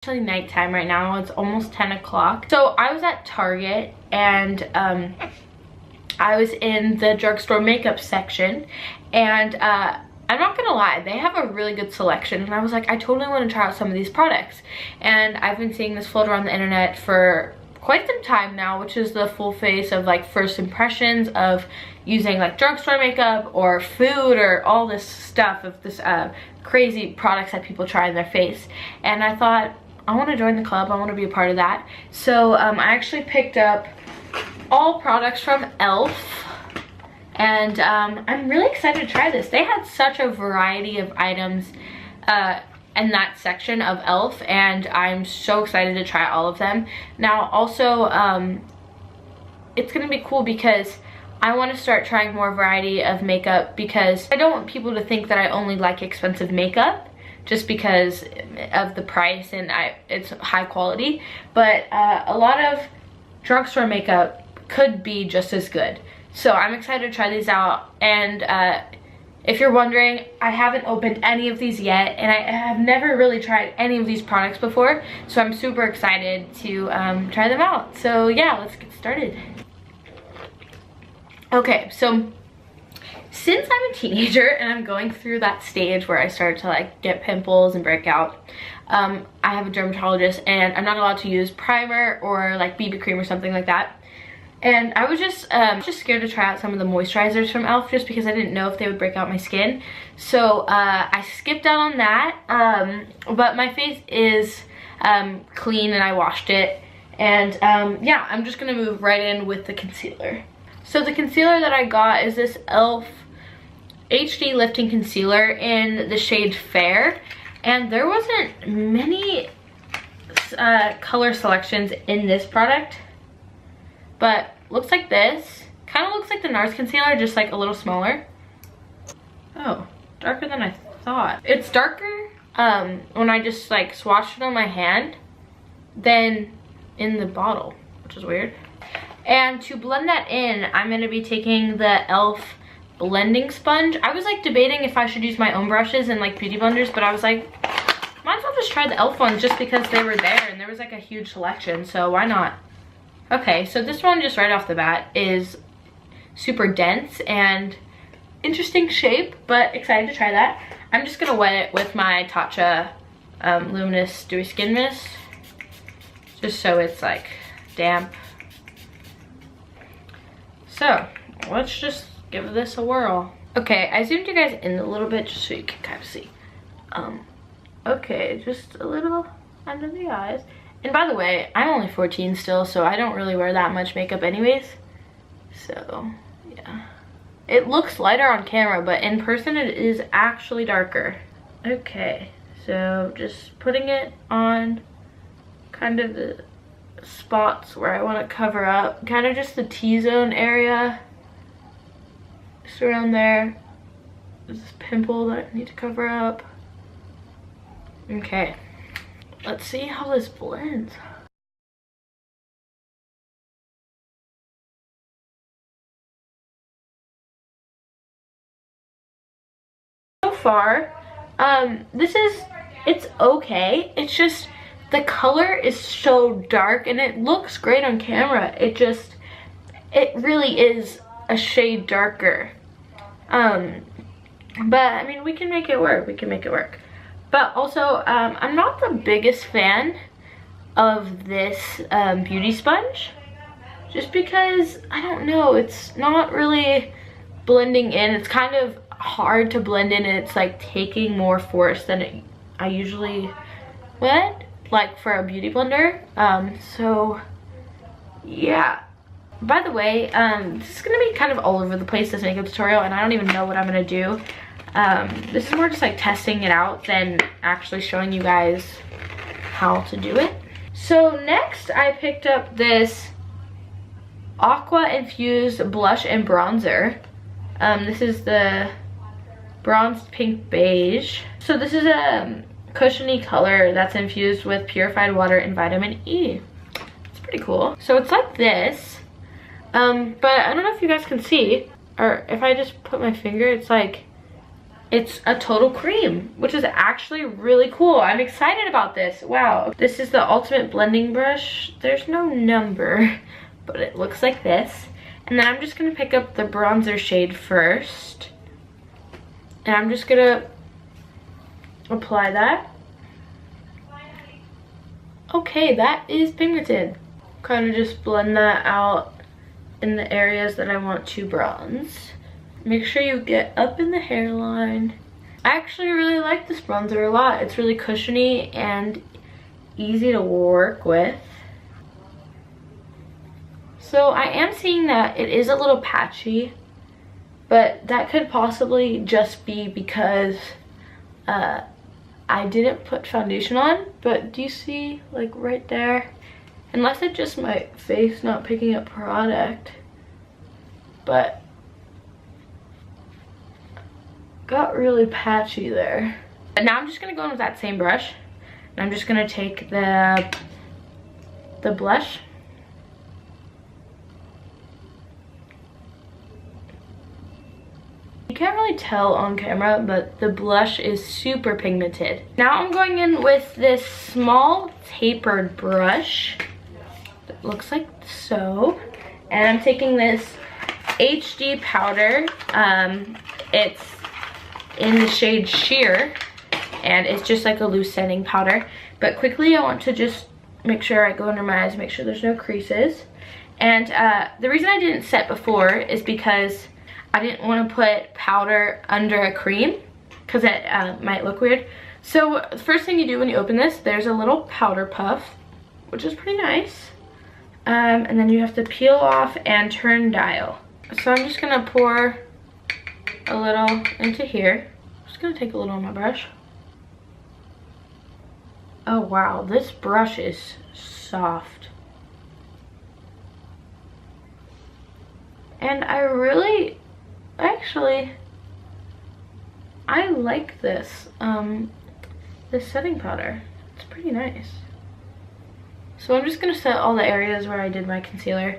Actually nighttime right now. It's almost 10 o'clock. So I was at Target and I was in the drugstore makeup section, and I'm not gonna lie, they have a really good selection, and I was like, I totally want to try out some of these products. And I've been seeing this float around the internet for quite some time now, which is the full face of like first impressions of using like drugstore makeup or food or all this stuff of this crazy products that people try in their face. And I thought, I want to join the club, I want to be a part of that. So I actually picked up all products from e.l.f. and I'm really excited to try this. They had such a variety of items in that section of e.l.f. and I'm so excited to try all of them. Now also it's gonna be cool because I want to start trying more variety of makeup, because I don't want people to think that I only like expensive makeup just because of the price and it's high quality, but a lot of drugstore makeup could be just as good. So I'm excited to try these out. And if you're wondering, I haven't opened any of these yet, and I have never really tried any of these products before, so I'm super excited to try them out. So yeah, let's get started. Okay, so since I'm a teenager and I'm going through that stage where I start to like get pimples and break out, I have a dermatologist and I'm not allowed to use primer or like BB cream or something like that. And I was just scared to try out some of the moisturizers from e.l.f. just because I didn't know if they would break out my skin. So I skipped out on that, but my face is clean and I washed it. And yeah, I'm just gonna move right in with the concealer. So the concealer that I got is this e.l.f. HD Lifting Concealer in the shade Fair. And there wasn't many color selections in this product, but looks like this. Kind of looks like the NARS concealer, just like a little smaller. Oh, darker than I thought. It's darker when I just like swatched it on my hand than in the bottle, which is weird. And to blend that in, I'm going to be taking the e.l.f. blending sponge. I was like debating if I should use my own brushes and like beauty blenders, but I was like, might as well just try the e.l.f. ones just because they were there and there was like a huge selection, so why not? Okay, so this one just right off the bat is super dense and interesting shape, but excited to try that. I'm just going to wet it with my Tatcha Luminous Dewy Skin Mist, just so it's like damp. So let's just give this a whirl. Okay, I zoomed you guys in a little bit just so you can kind of see. Okay, just a little under the eyes. And by the way, I'm only 14 still, so I don't really wear that much makeup anyways. So yeah, it looks lighter on camera, but in person it is actually darker. Okay, so just putting it on kind of the spots where I want to cover up, kind of just the T-zone area, just around there. There's this pimple that I need to cover up. Okay, let's see how this blends. So far, it's okay. It's just the color is so dark and it looks great on camera. It really is a shade darker. But I mean, we can make it work. We can make it work. But also, I'm not the biggest fan of this beauty sponge, just because, I don't know, it's not really blending in. It's kind of hard to blend in, and it's like taking more force than I usually would, like for a beauty blender. So yeah. By the way, this is gonna be kind of all over the place, this makeup tutorial, and I don't even know what I'm gonna do. This is more just like testing it out than actually showing you guys how to do it. So next I picked up this aqua infused blush and bronzer. This is the bronzed pink beige. So this is a cushiony color that's infused with purified water and vitamin E. It's pretty cool. So it's like this, but I don't know if you guys can see, or if I just put my finger, it's like it's a total cream, which is actually really cool. I'm excited about this. Wow. This is the ultimate blending brush. There's no number, but it looks like this. And then I'm just gonna pick up the bronzer shade first. And I'm just gonna apply that. Okay, that is pigmented. Kind of just blend that out in the areas that I want to bronze. Make sure you get up in the hairline. I actually really like this bronzer a lot. It's really cushiony and easy to work with. So I am seeing that it is a little patchy, but that could possibly just be because I didn't put foundation on. But do you see, like right there? Unless it's just my face not picking up product, but got really patchy there. But now I'm just gonna go in with that same brush, and I'm just gonna take the blush. You can't really tell on camera, but the blush is super pigmented. Now I'm going in with this small tapered brush that looks like so, and I'm taking this HD powder. It's in the shade Sheer, and it's just like a loose setting powder. But quickly I want to just make sure I go under my eyes, make sure there's no creases. And the reason I didn't set before is because I didn't want to put powder under a cream because it might look weird. So the first thing you do when you open this, there's a little powder puff, which is pretty nice. And then you have to peel off and turn dial. So I'm just gonna pour a little into here. I'm just gonna take a little on my brush. Oh wow, this brush is soft. And I really, actually, I like this, this setting powder. It's pretty nice. So I'm just gonna set all the areas where I did my concealer.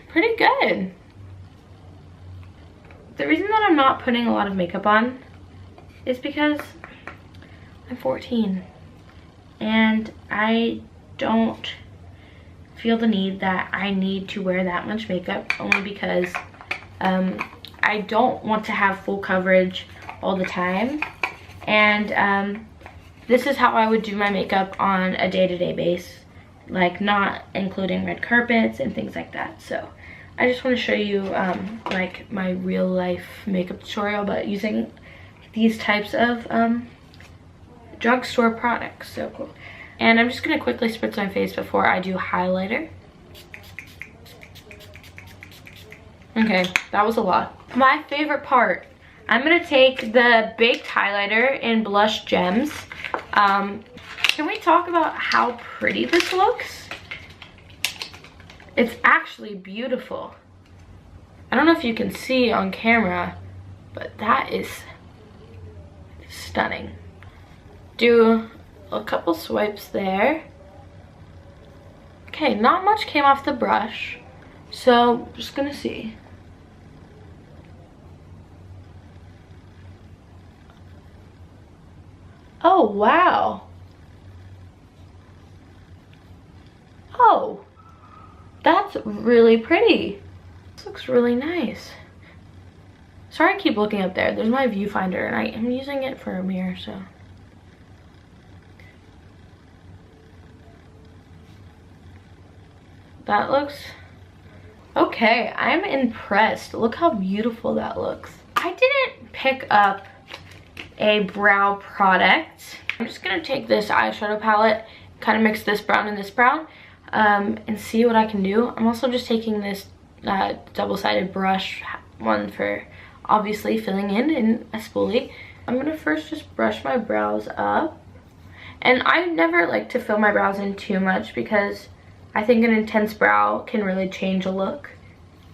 Pretty good. The reason that I'm not putting a lot of makeup on is because I'm 14 and I don't feel the need that I need to wear that much makeup, only because I don't want to have full coverage all the time. And this is how I would do my makeup on a day-to-day base, like not including red carpets and things like that. So I just want to show you like my real life makeup tutorial, but using these types of drugstore products. So cool. And I'm just gonna quickly spritz my face before I do highlighter. Okay, that was a lot. My favorite part, I'm gonna take the baked highlighter in Blush Gems. Can we talk about how pretty this looks? It's actually beautiful. I don't know if you can see on camera, but that is stunning. Do a couple swipes there. Okay, not much came off the brush, so I'm just gonna see. Oh wow. Oh, that's really pretty. This looks really nice. Sorry I keep looking up there. There's my viewfinder and I am using it for a mirror, so. That looks okay. I'm impressed. Look how beautiful that looks. I didn't pick up a brow product. I'm just gonna take this eyeshadow palette, kind of mix this brown and this brown, and see what I can do. I'm also just taking this double-sided brush one for obviously filling in a spoolie. I'm gonna first just brush my brows up. And I never like to fill my brows in too much because I think an intense brow can really change a look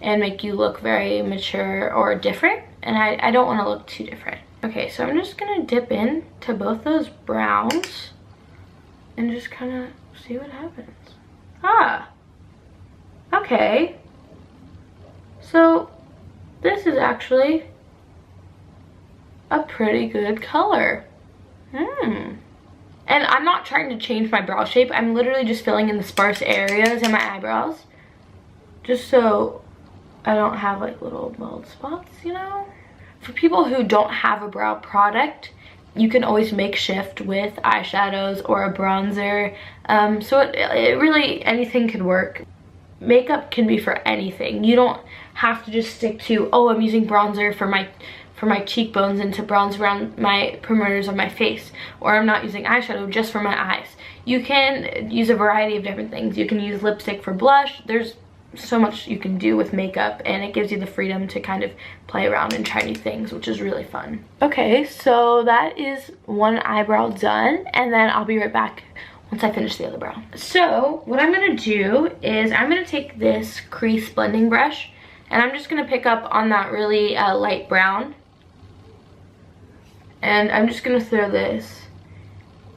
and make you look very mature or different, and I don't want to look too different. Okay, so I'm just gonna dip in to both those browns and just kind of see what happens. Ah, okay. So this is actually a pretty good color. And I'm not trying to change my brow shape. I'm literally just filling in the sparse areas in my eyebrows, just so I don't have like little bald spots, you know? For people who don't have a brow product, you can always makeshift with eyeshadows or a bronzer. So it really, anything could work. Makeup can be for anything. You don't have to just stick to, oh, I'm using bronzer for my cheekbones and to bronze around my perimeters of my face, or I'm not using eyeshadow just for my eyes. You can use a variety of different things. You can use lipstick for blush. There's so much you can do with makeup, and it gives you the freedom to kind of play around and try new things, which is really fun. Okay, so that is one eyebrow done, and then I'll be right back once I finish the other brow. So what I'm gonna do is I'm gonna take this crease blending brush, and I'm just gonna pick up on that really light brown, and I'm just gonna throw this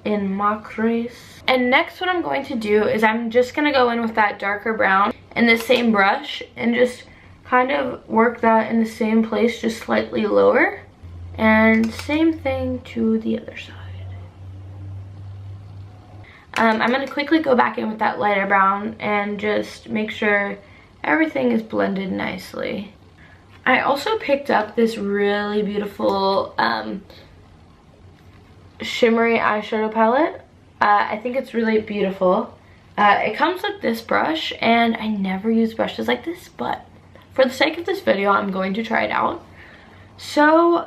in my crease. And next what I'm going to do is I'm just gonna go in with that darker brown and the same brush and just kind of work that in the same place, just slightly lower. And same thing to the other side. I'm gonna quickly go back in with that lighter brown and just make sure everything is blended nicely. I also picked up this really beautiful shimmery eyeshadow palette. I think it's really beautiful. It comes with this brush, and I never use brushes like this, but for the sake of this video, I'm going to try it out. So,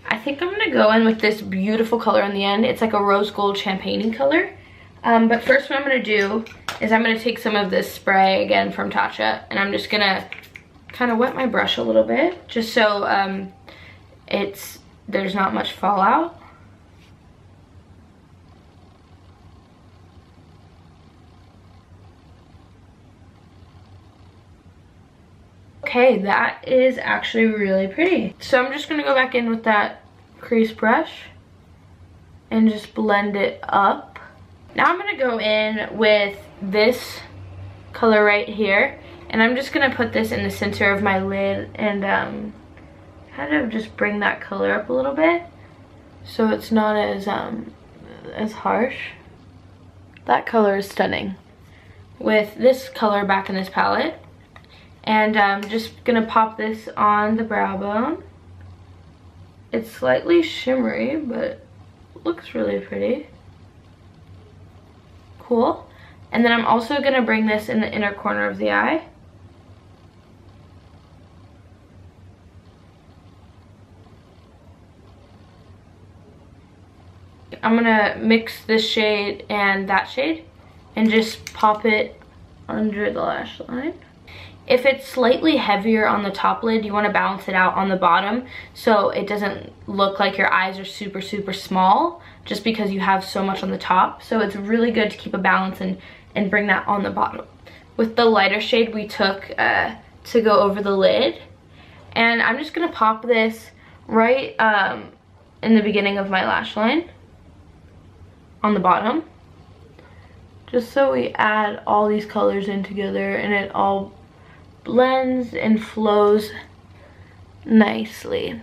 I think I'm gonna go in with this beautiful color in the end. It's like a rose gold champagne color. But first what I'm gonna do is I'm gonna take some of this spray again from Tatcha, and I'm just gonna kind of wet my brush a little bit, just so there's not much fallout. Okay, that is actually really pretty. So I'm just gonna go back in with that crease brush and just blend it up. Now I'm gonna go in with this color right here, and I'm just gonna put this in the center of my lid and kind of just bring that color up a little bit so it's not as harsh. That color is stunning. With this color back in this palette. And I'm just gonna pop this on the brow bone. It's slightly shimmery, but it looks really pretty. Cool. And then I'm also gonna bring this in the inner corner of the eye. I'm gonna mix this shade and that shade and just pop it under the lash line. If it's slightly heavier on the top lid, you want to balance it out on the bottom so it doesn't look like your eyes are super, super small just because you have so much on the top. So it's really good to keep a balance and bring that on the bottom. With the lighter shade we took to go over the lid. And I'm just going to pop this right in the beginning of my lash line on the bottom. Just so we add all these colors in together and it all blends and flows nicely.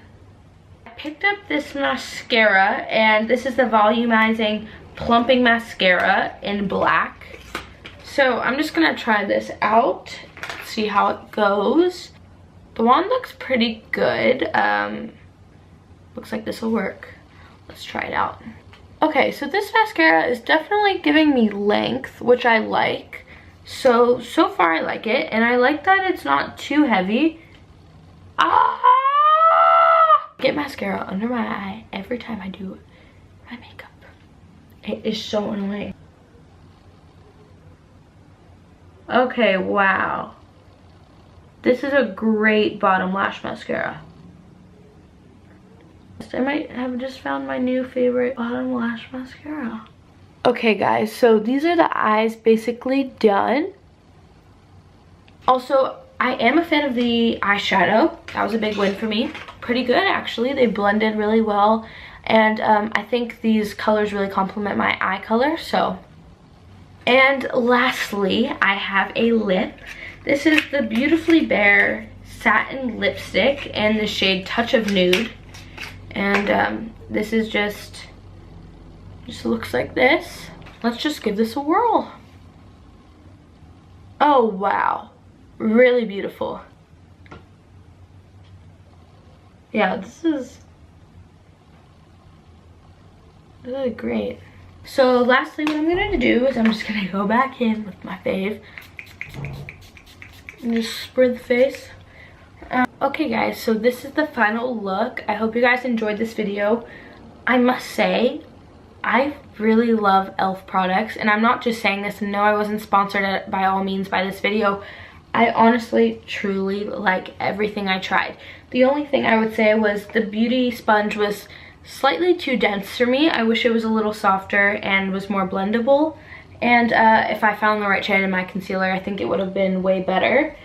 I picked up this mascara, and this is the volumizing plumping mascara in black. So I'm just gonna try this out, see how it goes. The wand looks pretty good. Looks like this will work. Let's try it out. Okay, so this mascara is definitely giving me length, which I like. So far I like it, and I like that it's not too heavy. Get mascara under my eye every time I do my makeup. It is so annoying. Okay, wow. This is a great bottom lash mascara. I might have just found my new favorite bottom lash mascara. Okay guys, so these are the eyes basically done. Also, I am a fan of the eyeshadow. That was a big win for me. Pretty good actually. They blended really well, and I think these colors really complement my eye color. So, and lastly, I have a lip. This is the Beautifully Bare satin lipstick in the shade Touch of Nude. And this is just looks like this. Let's just give this a whirl. Oh wow, really beautiful. Yeah, this is really great. So lastly, what I'm gonna do is I'm just gonna go back in with my fave and just spread the face. Okay guys, so this is the final look. I hope you guys enjoyed this video. I must say, I really love e.l.f. products, and I'm not just saying this, and no, I wasn't sponsored by all means by this video. I honestly, truly like everything I tried. The only thing I would say was the beauty sponge was slightly too dense for me. I wish it was a little softer and was more blendable. And if I found the right shade in my concealer, I think it would have been way better.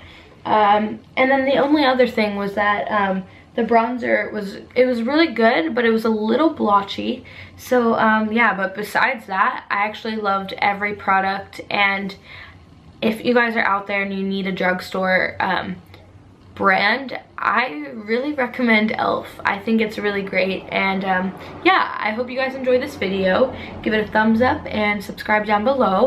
And then the only other thing was that the bronzer was really good, but it was a little blotchy. So yeah, but besides that, I actually loved every product. And if you guys are out there and you need a drugstore brand, I really recommend e.l.f. I think it's really great. And yeah, I hope you guys enjoyed this video. Give it a thumbs up and subscribe down below.